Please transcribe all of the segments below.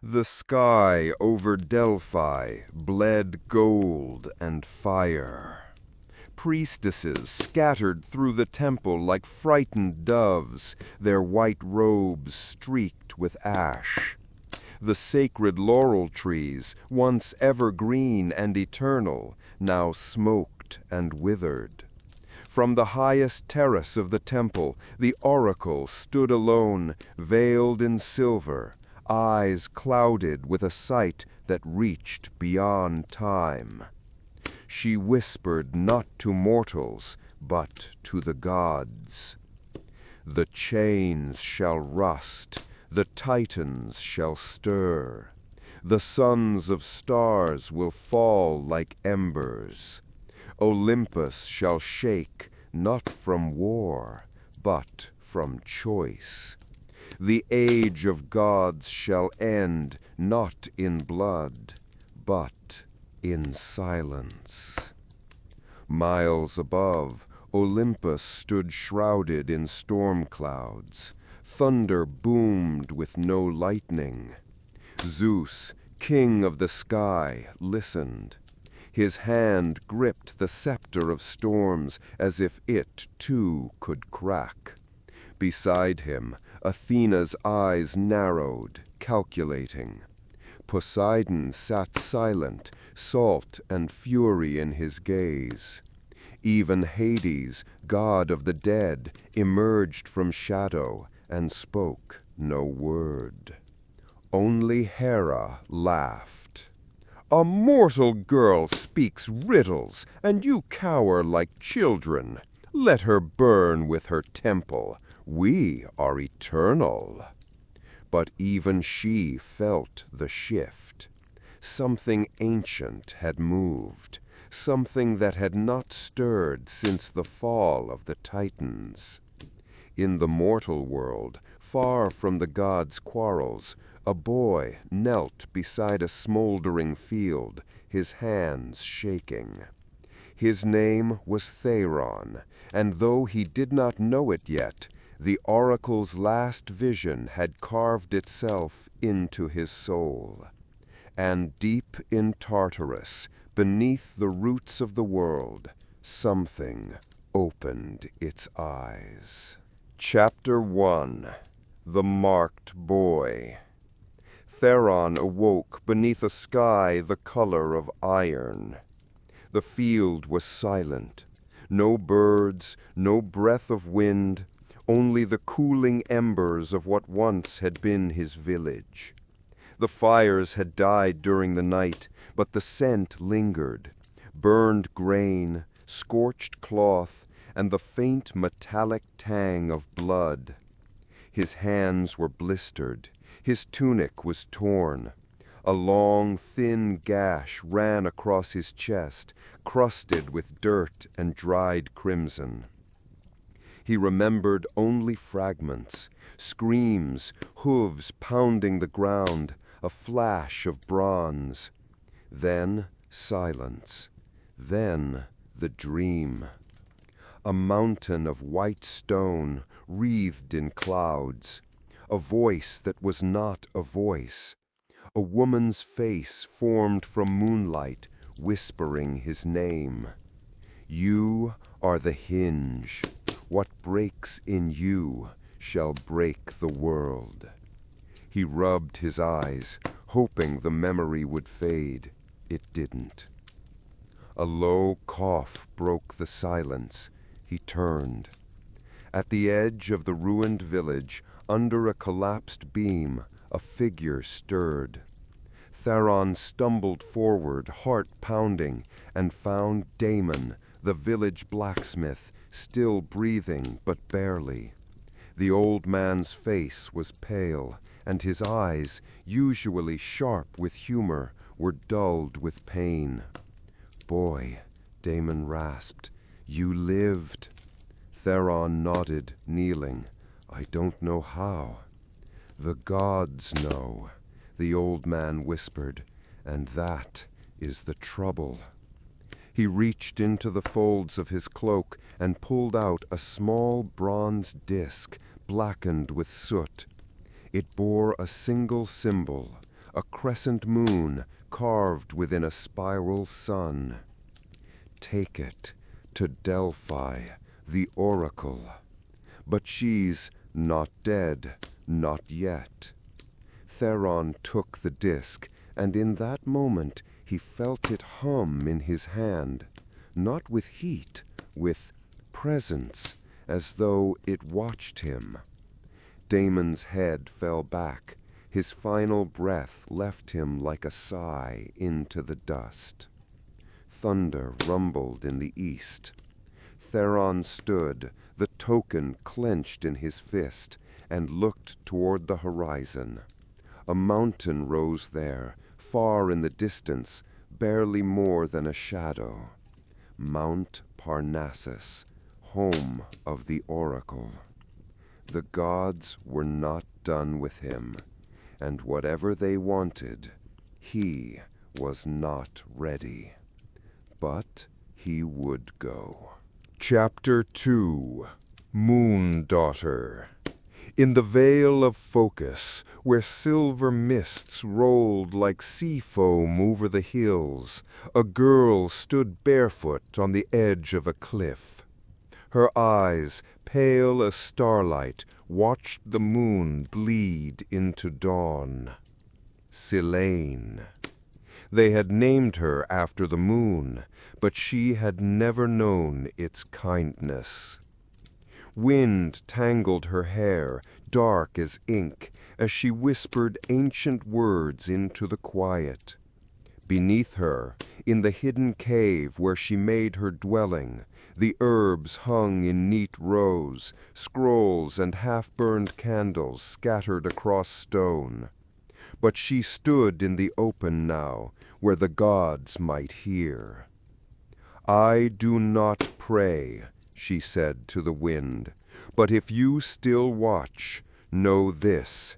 The sky over Delphi bled gold and fire. Priestesses scattered through the temple like frightened doves, their white robes streaked with ash. The sacred laurel trees, once evergreen and eternal, now smoked and withered. From the highest terrace of the temple, the oracle stood alone, veiled in silver, eyes clouded with a sight that reached beyond time. She whispered not to mortals, but to the gods. The chains shall rust, the titans shall stir. The sons of stars will fall like embers. Olympus shall shake, not from war, but from choice. The age of gods shall end not in blood, but in silence. Miles above, Olympus stood shrouded in storm clouds. Thunder boomed with no lightning. Zeus, king of the sky, listened. His hand gripped the scepter of storms as if it, too, could crack. Beside him, Athena's eyes narrowed, calculating. Poseidon sat silent, salt and fury in his gaze. Even Hades, god of the dead, emerged from shadow and spoke no word. Only Hera laughed. "A mortal girl speaks riddles, and you cower like children. Let her burn with her temple. We are eternal." But even she felt the shift. Something ancient had moved, something that had not stirred since the fall of the Titans. In the mortal world, far from the gods' quarrels, a boy knelt beside a smoldering field, his hands shaking. His name was Theron, and though he did not know it yet, the oracle's last vision had carved itself into his soul. And deep in Tartarus, beneath the roots of the world, something opened its eyes. Chapter 1. The Marked Boy. Theron awoke beneath a sky the color of iron. The field was silent. No birds, no breath of wind, only the cooling embers of what once had been his village. The fires had died during the night, but the scent lingered. Burned grain, scorched cloth, and the faint metallic tang of blood. His hands were blistered. His tunic was torn. A long, thin gash ran across his chest, crusted with dirt and dried crimson. He remembered only fragments, screams, hooves pounding the ground, a flash of bronze. Then silence. Then the dream. A mountain of white stone, wreathed in clouds. A voice that was not a voice. A woman's face formed from moonlight, whispering his name. You are the hinge. What breaks in you shall break the world. He rubbed his eyes, hoping the memory would fade. It didn't. A low cough broke the silence. He turned. At the edge of the ruined village, under a collapsed beam, a figure stirred. Theron stumbled forward, heart pounding, and found Damon, the village blacksmith, still breathing but barely. The old man's face was pale, and his eyes, usually sharp with humor, were dulled with pain. "Boy," Damon rasped, "you lived." Theron nodded, kneeling. "I don't know how." "The gods know," the old man whispered, "and that is the trouble." He reached into the folds of his cloak and pulled out a small bronze disc, blackened with soot. It bore a single symbol, a crescent moon carved within a spiral sun. Take it to Delphi, the oracle. But she's not dead, not yet. Theron took the disk, and in that moment he felt it hum in his hand, not with heat, with presence, as though it watched him. Damon's head fell back. His final breath left him like a sigh into the dust. Thunder rumbled in the east. Theron stood, the token clenched in his fist, and looked toward the horizon. A mountain rose there, far in the distance, barely more than a shadow. Mount Parnassus, home of the oracle. The gods were not done with him, and whatever they wanted, he was not ready. But he would go. Chapter 2. Moon Daughter. In the Vale of Focus, where silver mists rolled like sea foam over the hills, a girl stood barefoot on the edge of a cliff. Her eyes, pale as starlight, watched the moon bleed into dawn. Selene. They had named her after the moon, but she had never known its kindness. Wind tangled her hair, dark as ink, as she whispered ancient words into the quiet. Beneath her, in the hidden cave where she made her dwelling, the herbs hung in neat rows, scrolls and half-burned candles scattered across stone. But she stood in the open now, where the gods might hear. "I do not pray," she said to the wind, "but if you still watch, know this,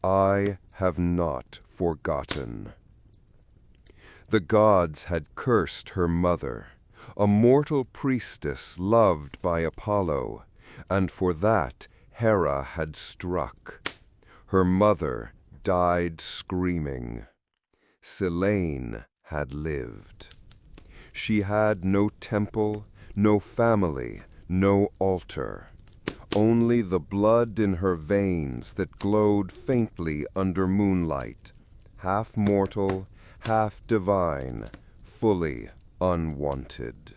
I have not forgotten." The gods had cursed her mother, a mortal priestess loved by Apollo, and for that Hera had struck. Her mother died screaming. Selene had lived. She had no temple, no family, no altar. Only the blood in her veins that glowed faintly under moonlight, half mortal, half divine, fully unwanted.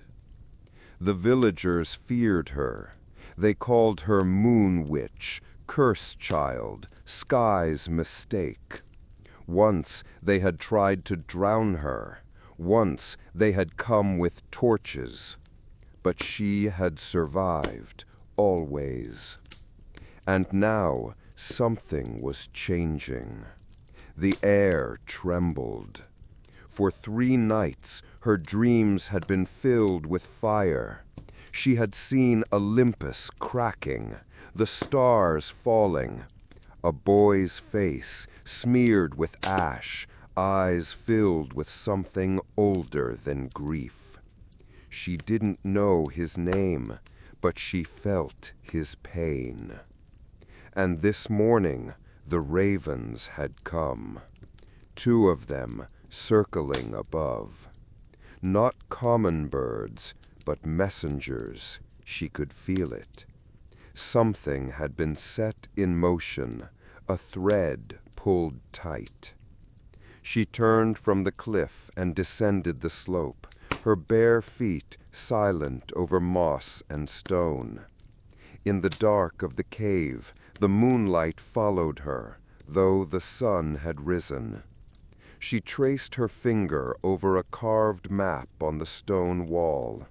The villagers feared her. They called her Moon Witch, Curse Child, Sky's Mistake. Once they had tried to drown her. Once they had come with torches. But she had survived, always. And now something was changing. The air trembled. For 3 nights her dreams had been filled with fire. She had seen Olympus cracking, the stars falling. A boy's face, smeared with ash, eyes filled with something older than grief. She didn't know his name, but she felt his pain. And this morning the ravens had come, 2 of them circling above. Not common birds, but messengers. She could feel it. Something had been set in motion, a thread pulled tight. She turned from the cliff and descended the slope, her bare feet silent over moss and stone. In the dark of the cave, the moonlight followed her, though the sun had risen. She traced her finger over a carved map on the stone wall.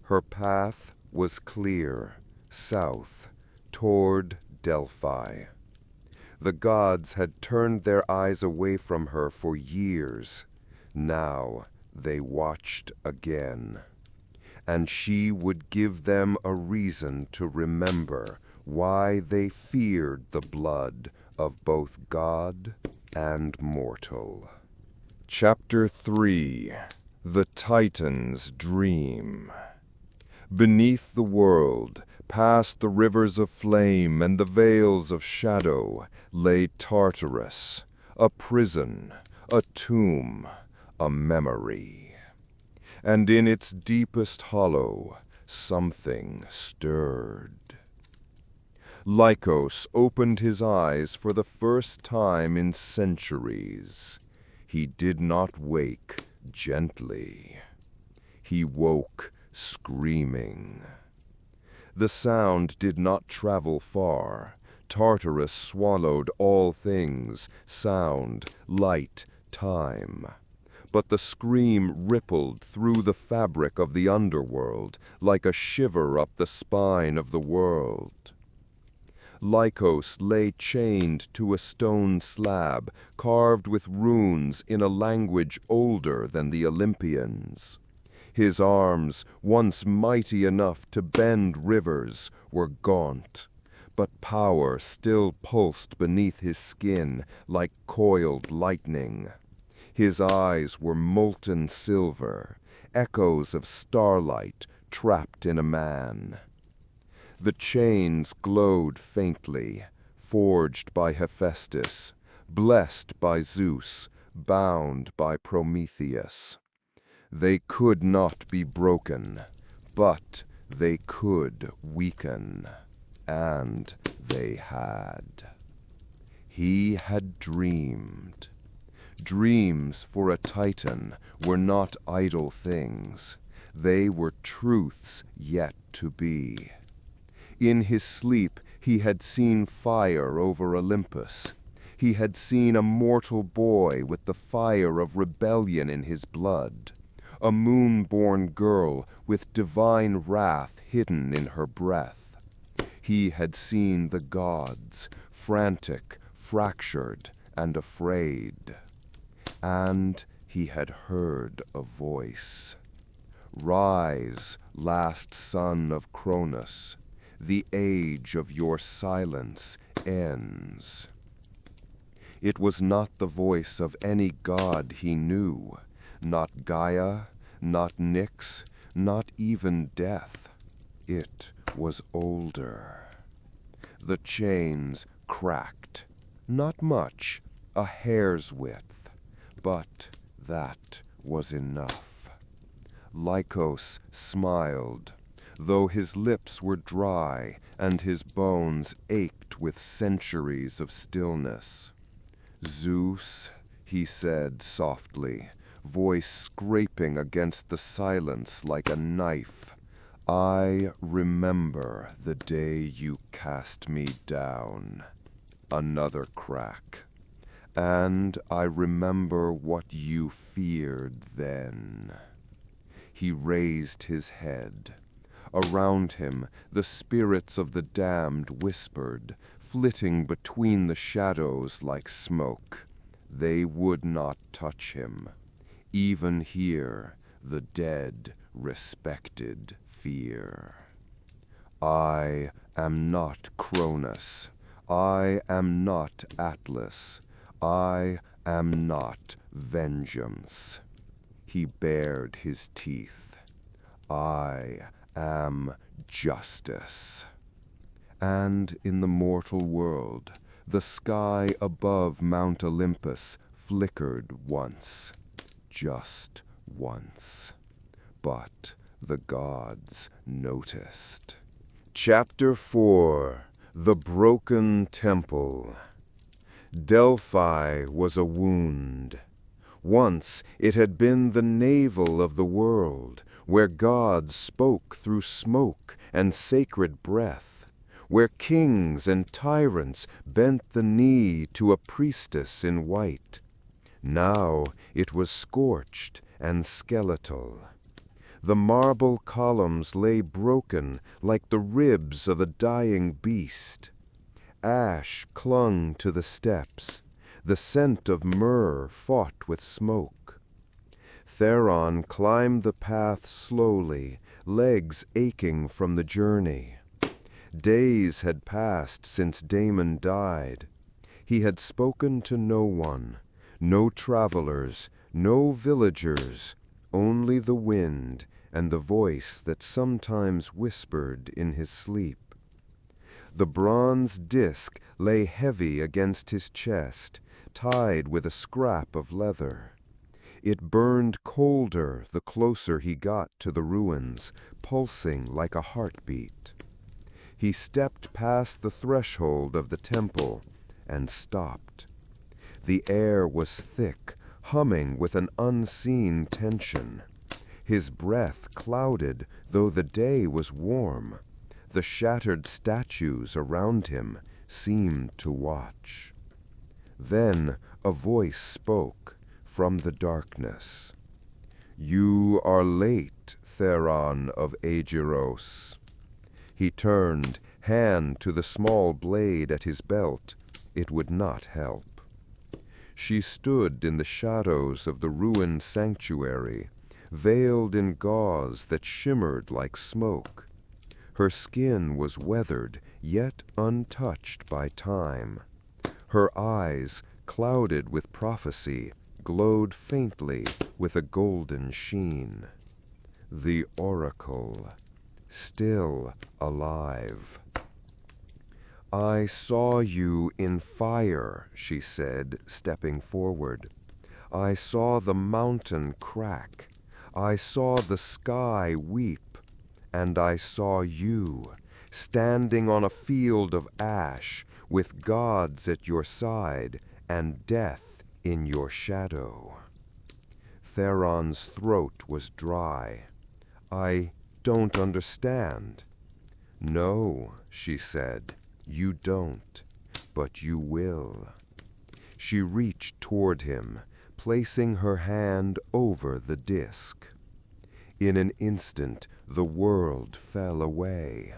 Her path was clear, south, toward Delphi. The gods had turned their eyes away from her for years. Now they watched again. And she would give them a reason to remember why they feared the blood of both god and mortal. Chapter 3. The Titan's Dream. Beneath the world, past the rivers of flame and the vales of shadow, lay Tartarus, a prison, a tomb, a memory. And in its deepest hollow, something stirred. Lycos opened his eyes for the first time in centuries. He did not wake gently. He woke screaming. The sound did not travel far. Tartarus swallowed all things, sound, light, time. But the scream rippled through the fabric of the underworld like a shiver up the spine of the world. Lycos lay chained to a stone slab, carved with runes in a language older than the Olympians. His arms, once mighty enough to bend rivers, were gaunt, but power still pulsed beneath his skin like coiled lightning. His eyes were molten silver, echoes of starlight trapped in a man. The chains glowed faintly, forged by Hephaestus, blessed by Zeus, bound by Prometheus. They could not be broken, but they could weaken, and they had. He had dreamed. Dreams for a Titan were not idle things. They were truths yet to be. In his sleep he had seen fire over Olympus. He had seen a mortal boy with the fire of rebellion in his blood. A moon-born girl with divine wrath hidden in her breath. He had seen the gods, frantic, fractured, and afraid. And he had heard a voice. Rise, last son of Cronus. The age of your silence ends. It was not the voice of any god he knew, not Gaia, not Nyx, not even death. It was older. The chains cracked, not much, a hair's width, but that was enough. Lycos smiled, though his lips were dry and his bones ached with centuries of stillness. Zeus, he said softly, voice scraping against the silence like a knife, I remember the day you cast me down. Another crack. And I remember what you feared then. He raised his head. Around him, the spirits of the damned whispered, flitting between the shadows like smoke. They would not touch him. Even here, the dead respected fear. I am not Cronus. I am not Atlas. I am not vengeance. He bared his teeth. I am justice. And in the mortal world, the sky above Mount Olympus flickered once, just once. But the gods noticed. Chapter 4: The Broken Temple. Delphi was a wound. Once it had been the navel of the world, where gods spoke through smoke and sacred breath, where kings and tyrants bent the knee to a priestess in white. Now it was scorched and skeletal. The marble columns lay broken like the ribs of a dying beast. Ash clung to the steps. The scent of myrrh fought with smoke. Theron climbed the path slowly, legs aching from the journey. Days had passed since Damon died. He had spoken to no one, no travelers, no villagers, only the wind and the voice that sometimes whispered in his sleep. The bronze disk lay heavy against his chest, tied with a scrap of leather. It burned colder the closer he got to the ruins, pulsing like a heartbeat. He stepped past the threshold of the temple and stopped. The air was thick, humming with an unseen tension. His breath clouded, though the day was warm. The shattered statues around him seemed to watch. Then a voice spoke from the darkness. "You are late, Theron of Aegiros." He turned, hand to the small blade at his belt. It would not help. She stood in the shadows of the ruined sanctuary, veiled in gauze that shimmered like smoke. Her skin was weathered, yet untouched by time. Her eyes, clouded with prophecy, glowed faintly with a golden sheen. The oracle, still alive. "I saw you in fire," she said, stepping forward. "I saw the mountain crack. I saw the sky weep. And I saw you, standing on a field of ash, with gods at your side and death in your shadow." Theron's throat was dry. "I don't understand." "No," she said, "you don't, but you will." She reached toward him, placing her hand over the disk. In an instant, the world fell away.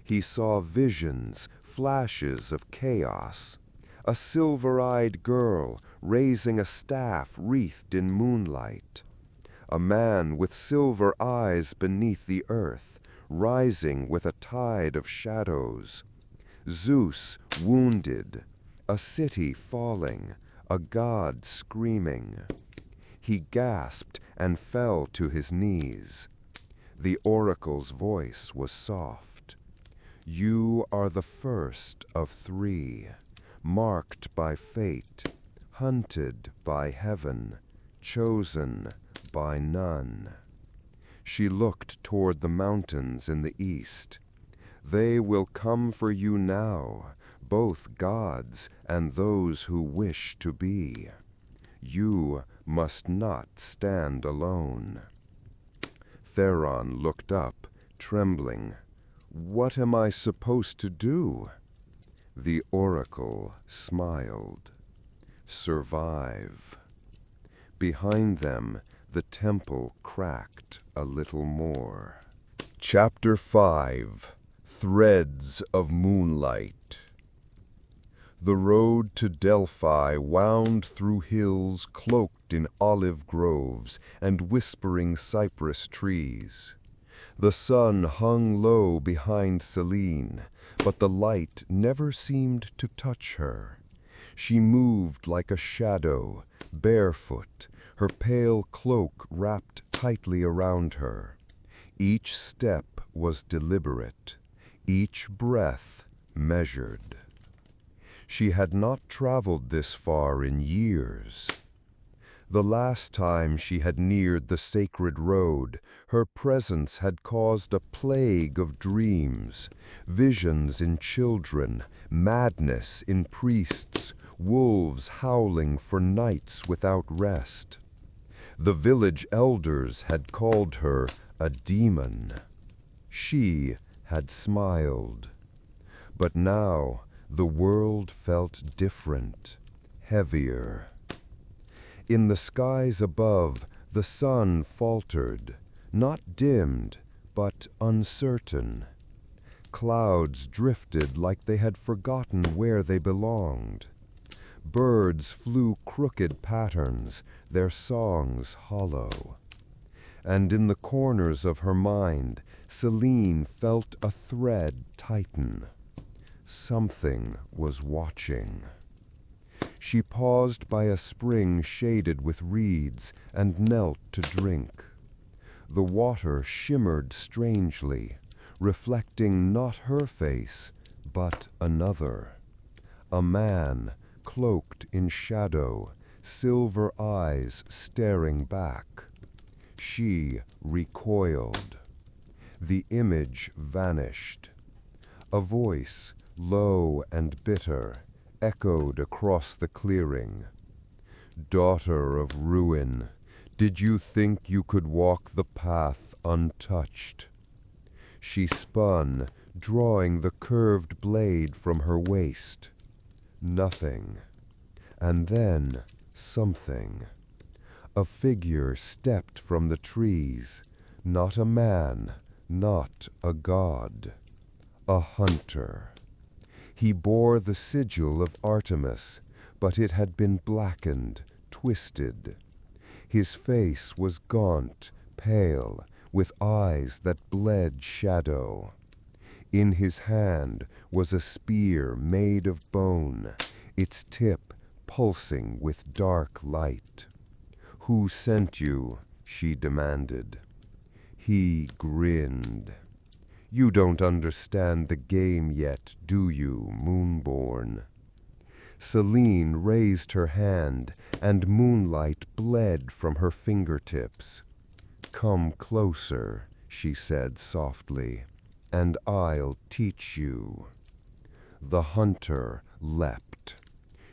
He saw visions, flashes of chaos. A silver-eyed girl raising a staff wreathed in moonlight. A man with silver eyes beneath the earth, rising with a tide of shadows. Zeus wounded, a city falling, a god screaming. He gasped and fell to his knees. The oracle's voice was soft. "You are the first of three, marked by fate, hunted by heaven, chosen by none." She looked toward the mountains in the east. "They will come for you now, both gods and those who wish to be. You must not stand alone." Theron looked up, trembling. "What am I supposed to do?" The oracle smiled. "Survive." Behind them, the temple cracked a little more. Chapter 5. Threads of Moonlight. The road to Delphi wound through hills cloaked in olive groves and whispering cypress trees. The sun hung low behind Serene, but the light never seemed to touch her. She moved like a shadow, barefoot, her pale cloak wrapped tightly around her. Each step was deliberate, each breath measured. She had not traveled this far in years. The last time she had neared the sacred road, her presence had caused a plague of dreams, visions in children, madness in priests, wolves howling for nights without rest. The village elders had called her a demon. She had smiled. But now the world felt different, heavier. In the skies above, the sun faltered, not dimmed, but uncertain. Clouds drifted like they had forgotten where they belonged. Birds flew crooked patterns, their songs hollow. And in the corners of her mind, Selene felt a thread tighten. Something was watching. She paused by a spring shaded with reeds and knelt to drink. The water shimmered strangely, reflecting not her face, but another. A man, cloaked in shadow, silver eyes staring back. She recoiled. The image vanished. A voice, low and bitter, echoed across the clearing. "Daughter of ruin, did you think you could walk the path untouched?" She spun, drawing the curved blade from her waist. Nothing. And then something. A figure stepped from the trees. Not a man, not a god. A hunter. He bore the sigil of Artemis, but it had been blackened, twisted. His face was gaunt, pale, with eyes that bled shadow. In his hand was a spear made of bone, its tip pulsing with dark light. "Who sent you?" she demanded. He grinned. "You don't understand the game yet, do you, Moonborn?" Serene raised her hand, and moonlight bled from her fingertips. "Come closer," she said softly, "and I'll teach you." The hunter leapt.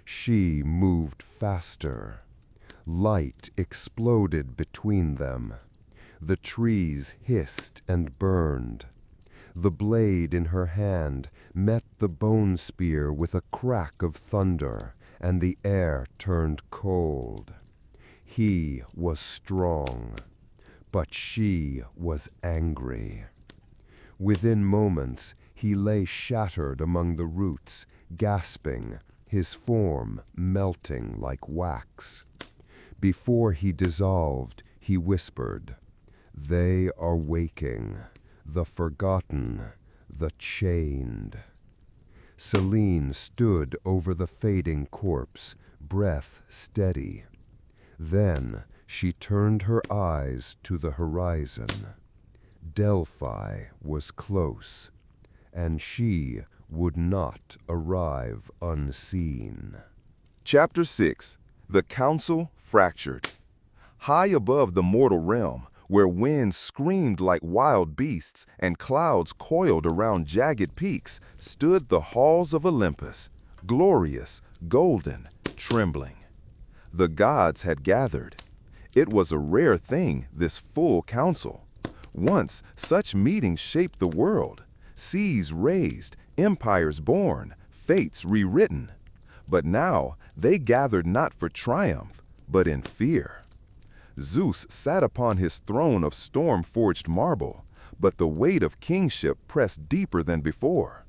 She moved faster. Light exploded between them. The trees hissed and burned. The blade in her hand met the bone spear with a crack of thunder, and the air turned cold. He was strong, but she was angry. Within moments, he lay shattered among the roots, gasping, his form melting like wax. Before he dissolved, he whispered, "They are waking, the forgotten, the chained." Serene stood over the fading corpse, breath steady. Then she turned her eyes to the horizon. Delphi was close, and she would not arrive unseen. Chapter 6. The Council Fractured. High above the mortal realm, where winds screamed like wild beasts and clouds coiled around jagged peaks, stood the halls of Olympus, glorious, golden, trembling. The gods had gathered. It was a rare thing, this full council. Once such meetings shaped the world, seas raised, empires born, fates rewritten. But now they gathered not for triumph, but in fear. Zeus sat upon his throne of storm-forged marble, but the weight of kingship pressed deeper than before.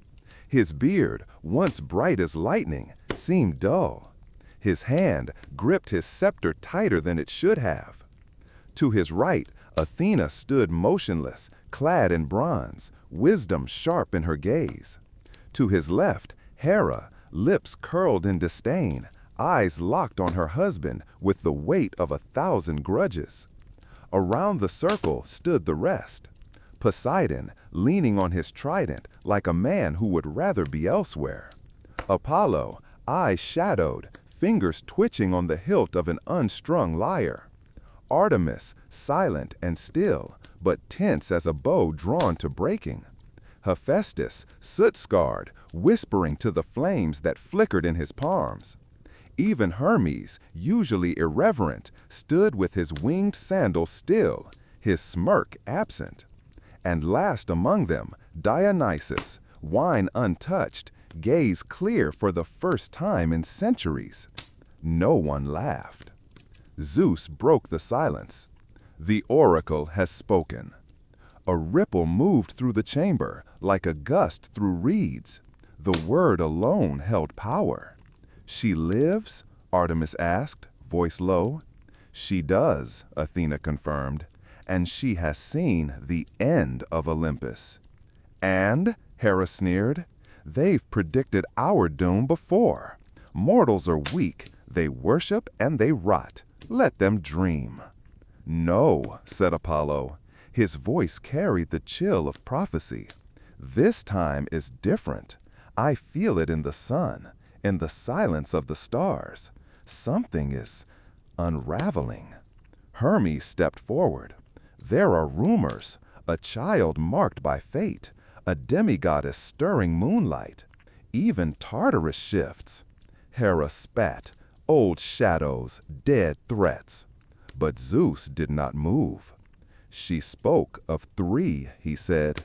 His beard, once bright as lightning, seemed dull. His hand gripped his scepter tighter than it should have. To his right, Athena stood motionless, clad in bronze, wisdom sharp in her gaze. To his left, Hera, lips curled in disdain, eyes locked on her husband with the weight of 1,000 grudges. Around the circle stood the rest. Poseidon, leaning on his trident like a man who would rather be elsewhere. Apollo, eyes shadowed, fingers twitching on the hilt of an unstrung lyre. Artemis, silent and still, but tense as a bow drawn to breaking. Hephaestus, soot-scarred, whispering to the flames that flickered in his palms. Even Hermes, usually irreverent, stood with his winged sandals still, his smirk absent. And last among them, Dionysus, wine untouched, gaze clear for the first time in centuries. No one laughed. Zeus broke the silence. The oracle has spoken. A ripple moved through the chamber, like a gust through reeds. The word alone held power. "She lives?" Artemis asked, voice low. "She does," Athena confirmed, "and she has seen the end of Olympus." "And?" Hera sneered. "They've predicted our doom before. Mortals are weak, they worship and they rot. Let them dream." "No," said Apollo. His voice carried the chill of prophecy. "This time is different. I feel it in the sun, In the silence of the stars, something is unraveling. Hermes stepped forward. There are rumors, a child marked by fate, a demigoddess stirring moonlight. Even Tartarus shifts. Hera spat, old shadows, dead threats. But Zeus did not move. She spoke of three, he said,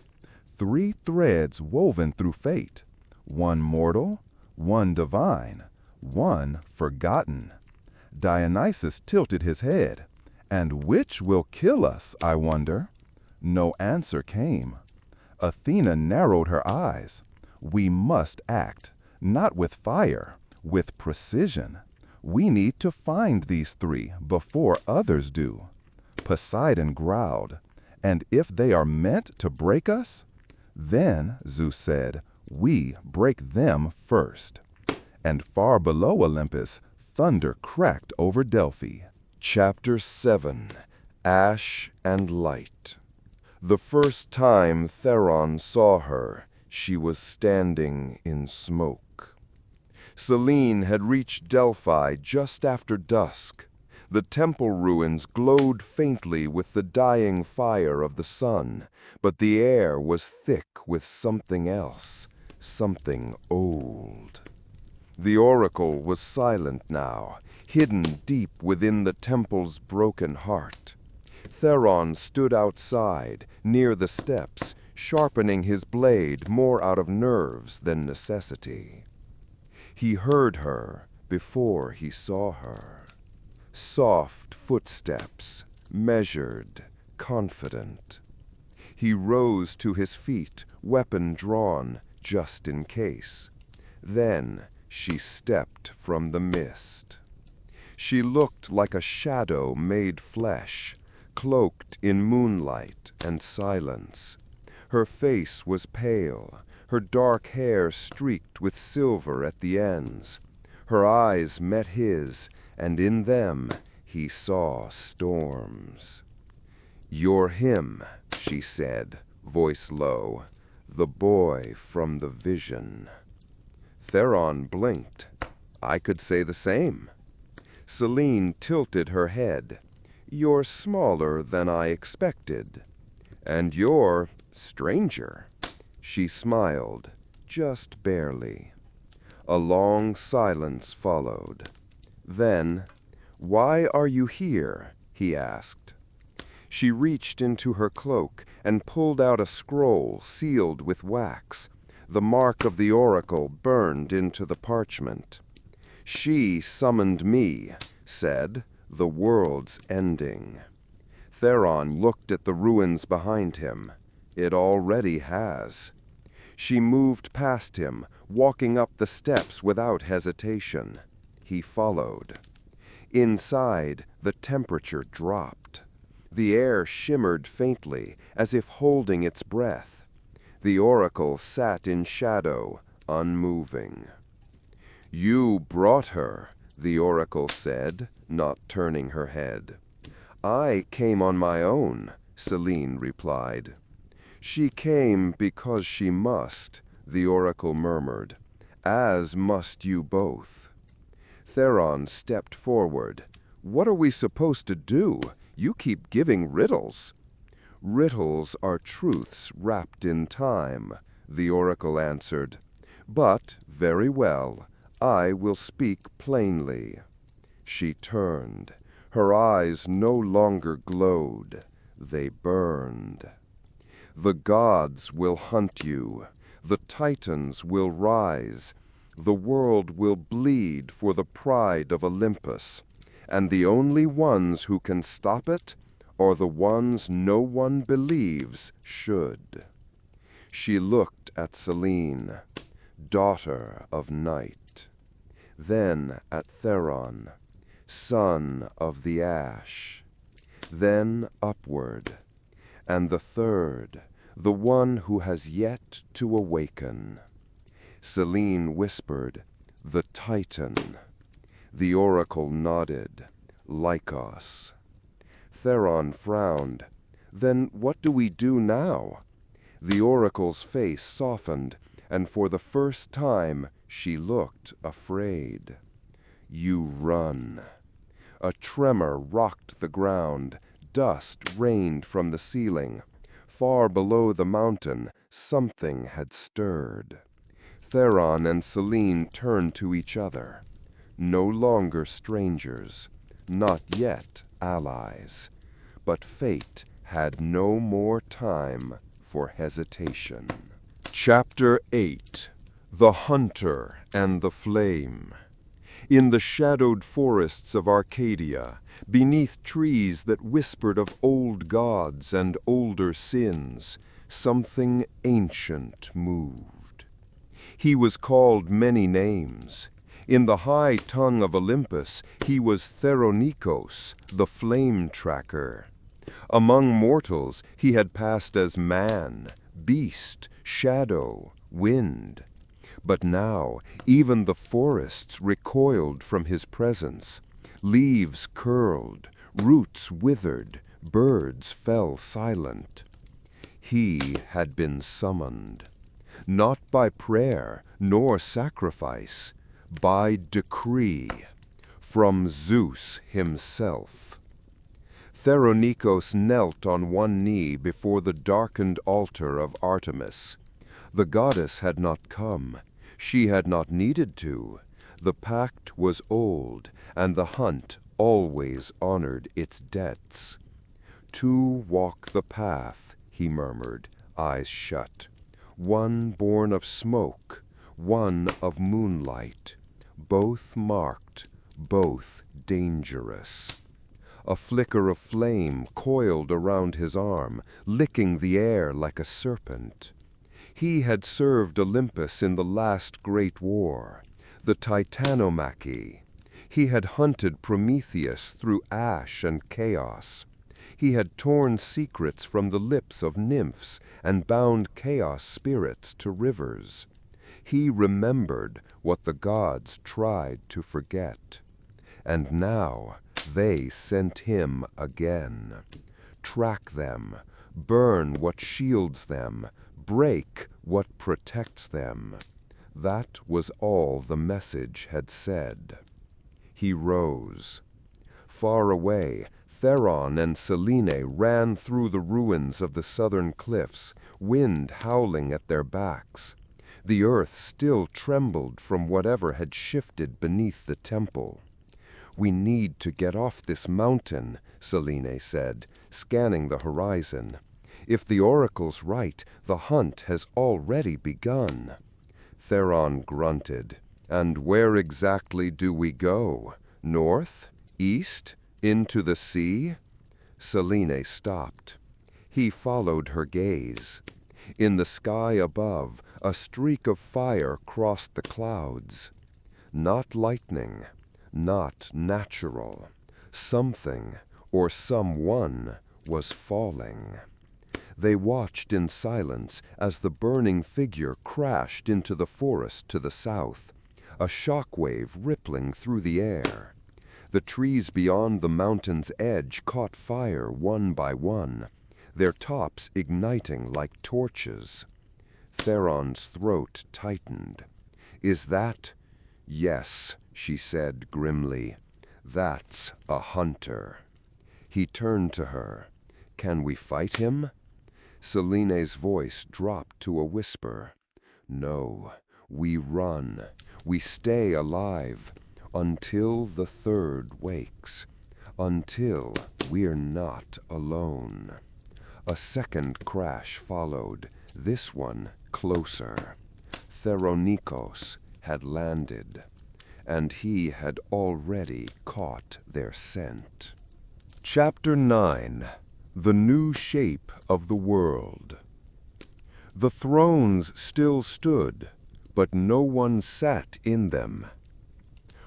3 threads woven through fate, one mortal, one divine, one forgotten. Dionysus tilted his head. And which will kill us, I wonder? No answer came. Athena narrowed her eyes. We must act, not with fire, with precision. We need to find these 3 before others do. Poseidon growled, and if they are meant to break us, then, Zeus said, we break them first. And far below Olympus, thunder cracked over Delphi. Chapter 7, Ash and Light. The first time Theron saw her, she was standing in smoke. Selene had reached Delphi just after dusk. The temple ruins glowed faintly with the dying fire of the sun, but the air was thick with something else, something old. The oracle was silent now, hidden deep within the temple's broken heart. Theron stood outside, near the steps, sharpening his blade more out of nerves than necessity. He heard her before he saw her. Soft footsteps, measured, confident. He rose to his feet, weapon drawn, just in case. Then she stepped from the mist. She looked like a shadow made flesh, cloaked in moonlight and silence. Her face was pale, her dark hair streaked with silver at the ends. Her eyes met his, and in them he saw storms. "You're him," she said, voice low, "the boy from the vision." Theron blinked. I could say the same. Selene tilted her head. "You're smaller than I expected. And you're stranger." She smiled, just barely. A long silence followed. Then, "Why are you here?" he asked. She reached into her cloak and pulled out a scroll sealed with wax. The mark of the oracle burned into the parchment. "She summoned me," said, "the world's ending." Theron looked at the ruins behind him. It already has. She moved past him, walking up the steps without hesitation. He followed. Inside, the temperature dropped. The air shimmered faintly, as if holding its breath. The oracle sat in shadow, unmoving. "You brought her," the oracle said, not turning her head. "I came on my own," Selene replied. "She came because she must," the oracle murmured, "as must you both." Theron stepped forward. "What are we supposed to do? You keep giving riddles." "Riddles are truths wrapped in time," the oracle answered. "But, very well, I will speak plainly." She turned. Her eyes no longer glowed. They burned. "The gods will hunt you. The titans will rise. The world will bleed for the pride of Olympus. And the only ones who can stop it are the ones no one believes should." She looked at Selene, daughter of night. Then at Theron, son of the ash. Then upward. And the third, the one who has yet to awaken. Selene whispered, "The Titan." The oracle nodded, "Lycos." Theron frowned. "Then what do we do now?" The oracle's face softened, and for the first time She looked afraid. You run. A tremor rocked the ground. Dust rained from the ceiling. Far below the mountain, something had stirred. Theron and Selene turned to each other. No longer strangers, not yet allies. But fate had no more time for hesitation. Chapter 8. The Hunter and the Flame. In the shadowed forests of Arcadia, beneath trees that whispered of old gods and older sins, something ancient moved. He was called many names. In the high tongue of Olympus, he was Theronikos, the flame tracker. Among mortals, he had passed as man, beast, shadow, wind. But now, even the forests recoiled from his presence. Leaves curled, roots withered, birds fell silent. He had been summoned, not by prayer nor sacrifice, by decree, from Zeus himself. Theronikos knelt on one knee before the darkened altar of Artemis. The goddess had not come. She had not needed to. The pact was old, and the hunt always honored its debts. Two walk the path, he murmured, eyes shut. One born of smoke, one of moonlight. Both marked, both dangerous. A flicker of flame coiled around his arm, licking the air like a serpent. He had served Olympus in the last great war, the Titanomachy. He had hunted Prometheus through ash and chaos. He had torn secrets from the lips of nymphs and bound chaos spirits to rivers. He remembered what the gods tried to forget. And now they sent him again. Track them, burn what shields them, break what protects them. That was all the message had said. He rose. Far away, Theron and Selene ran through the ruins of the southern cliffs, wind howling at their backs. The earth still trembled from whatever had shifted beneath the temple. "We need to get off this mountain," Selene said, scanning the horizon. "If the oracle's right, the hunt has already begun." Theron grunted. "And where exactly do we go? North? East? Into the sea?" Selene stopped. He followed her gaze. In the sky above, a streak of fire crossed the clouds. Not lightning, not natural. Something, or someone, was falling. They watched in silence as the burning figure crashed into the forest to the south, a shockwave rippling through the air. The trees beyond the mountain's edge caught fire one by one, their tops igniting like torches. Theron's throat tightened. "Is that—" "Yes," she said grimly. "That's a hunter." He turned to her. "Can we fight him?" Selene's voice dropped to a whisper. "No, we run. We stay alive. Until the third wakes. Until we're not alone." A second crash followed, this one closer. Theronikos had landed, and he had already caught their scent. Chapter 9. The New Shape of the World. The thrones still stood, but no one sat in them.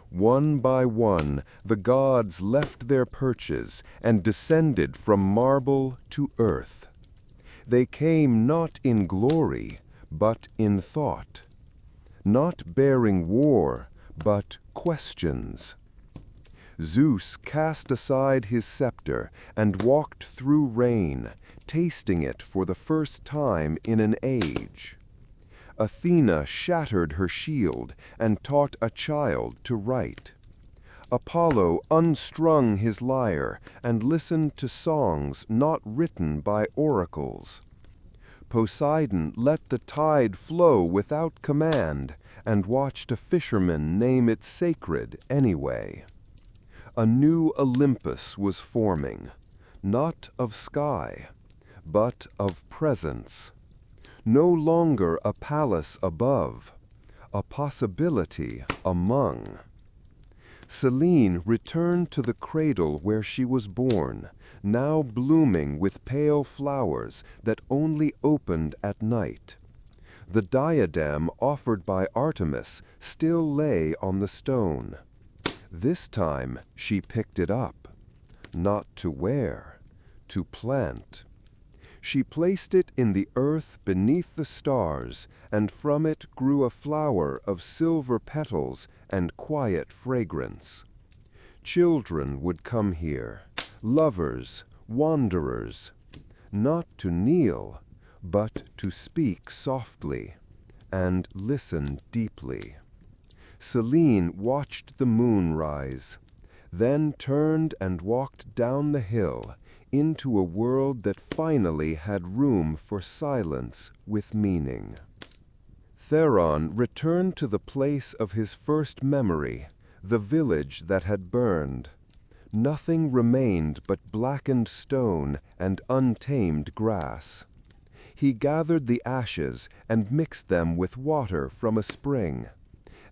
One by one, the gods left their perches and descended from marble to earth. They came not in glory, but in thought. Not bearing war, but questions. Zeus cast aside his scepter and walked through rain, tasting it for the first time in an age. Athena shattered her shield and taught a child to write. Apollo unstrung his lyre and listened to songs not written by oracles. Poseidon let the tide flow without command and watched a fisherman name it sacred anyway. A new Olympus was forming, not of sky, but of presence. No longer a palace above, a possibility among. Serene returned to the cradle where she was born, now blooming with pale flowers that only opened at night. The diadem offered by Artemis still lay on the stone. This time she picked it up, not to wear, to plant. She placed it in the earth beneath the stars, and from it grew a flower of silver petals and quiet fragrance. Children would come here, lovers, wanderers, not to kneel, but to speak softly and listen deeply. Selene watched the moon rise, then turned and walked down the hill into a world that finally had room for silence with meaning. Theron returned to the place of his first memory, the village that had burned. Nothing remained but blackened stone and untamed grass. He gathered the ashes and mixed them with water from a spring,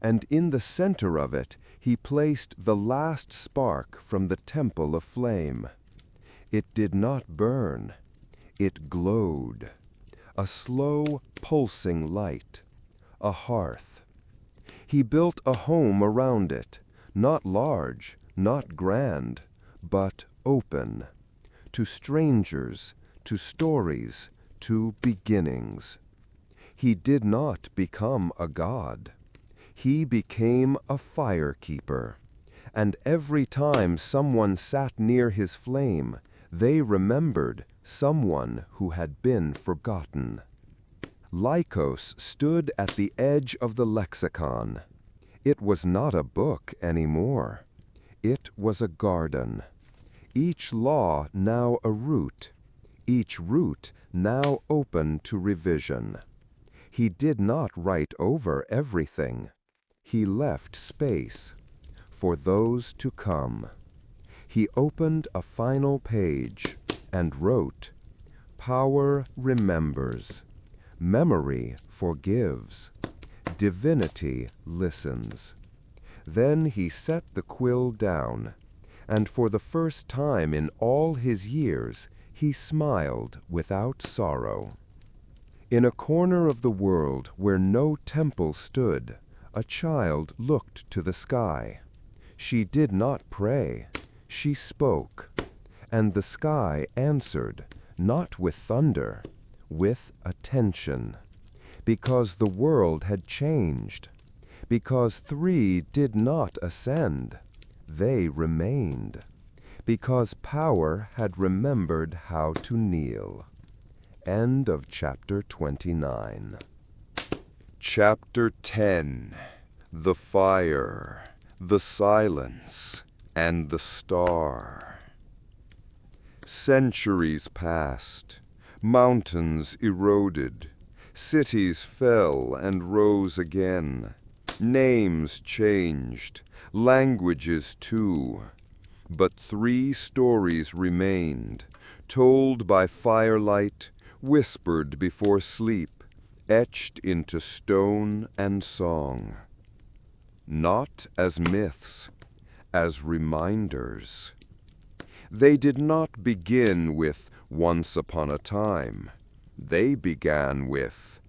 and in the center of it he placed the last spark from the temple of flame. It did not burn, it glowed, a slow, pulsing light, a hearth. He built a home around it, not large, not grand, but open, to strangers, to stories, to beginnings. He did not become a god. He became a firekeeper, and every time someone sat near his flame, they remembered someone who had been forgotten. Lycos stood at the edge of the lexicon. It was not a book anymore. It was a garden. Each law now a root, each root now open to revision. He did not write over everything. He left space for those to come. He opened a final page and wrote, "Power remembers, memory forgives, divinity listens." Then he set the quill down, and for the first time in all his years, he smiled without sorrow. In a corner of the world where no temple stood, a child looked to the sky. She did not pray. She spoke, and the sky answered, not with thunder, with attention, because the world had changed, because three did not ascend, they remained, because power had remembered how to kneel. End of chapter 29. Chapter 10. The Fire, the Silence, and the Star. Centuries passed, mountains eroded, cities fell and rose again, names changed, languages too, but three stories remained, told by firelight, whispered before sleep, etched into stone and song. Not as myths, as reminders. They did not begin with once upon a time. They began with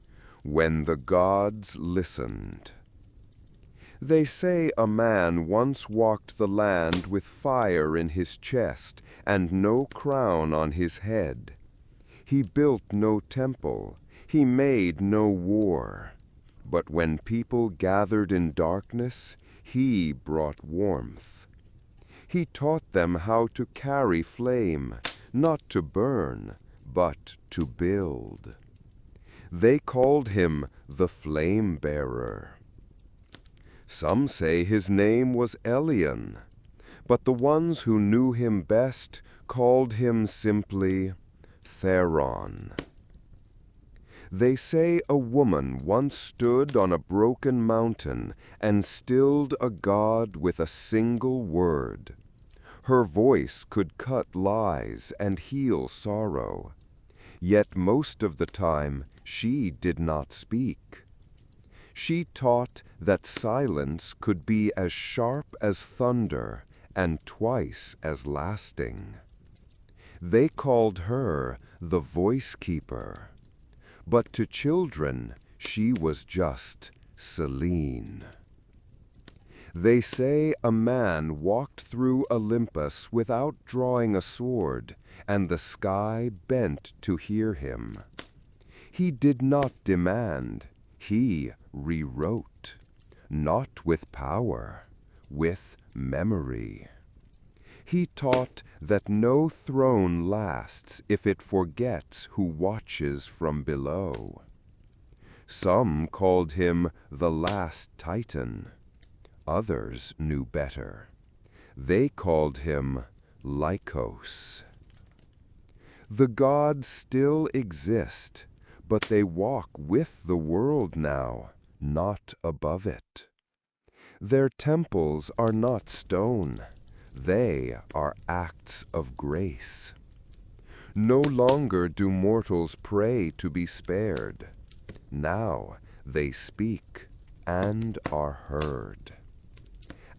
when the gods listened. They say a man once walked the land with fire in his chest and no crown on his head. He built no temple, he made no war. But when people gathered in darkness, he brought warmth. He taught them how to carry flame, not to burn, but to build. They called him the flame-bearer. Some say his name was Elion, but the ones who knew him best called him simply Theron. They say a woman once stood on a broken mountain and stilled a god with a single word. Her voice could cut lies and heal sorrow, yet most of the time she did not speak. She taught that silence could be as sharp as thunder and twice as lasting. They called her the voice keeper, but to children she was just Selene. They say a man walked through Olympus without drawing a sword, and the sky bent to hear him. He did not demand, he rewrote, not with power, with memory. He taught that no throne lasts if it forgets who watches from below. Some called him the last Titan. Others knew better. They called him Lycos. The gods still exist, but they walk with the world now, not above it. Their temples are not stone. They are acts of grace. No longer do mortals pray to be spared. Now they speak and are heard.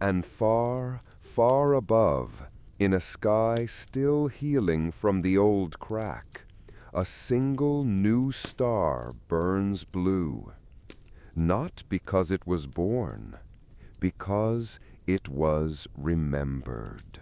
And far, far above, in a sky still healing from the old crack, a single new star burns blue, not because it was born, because it was remembered.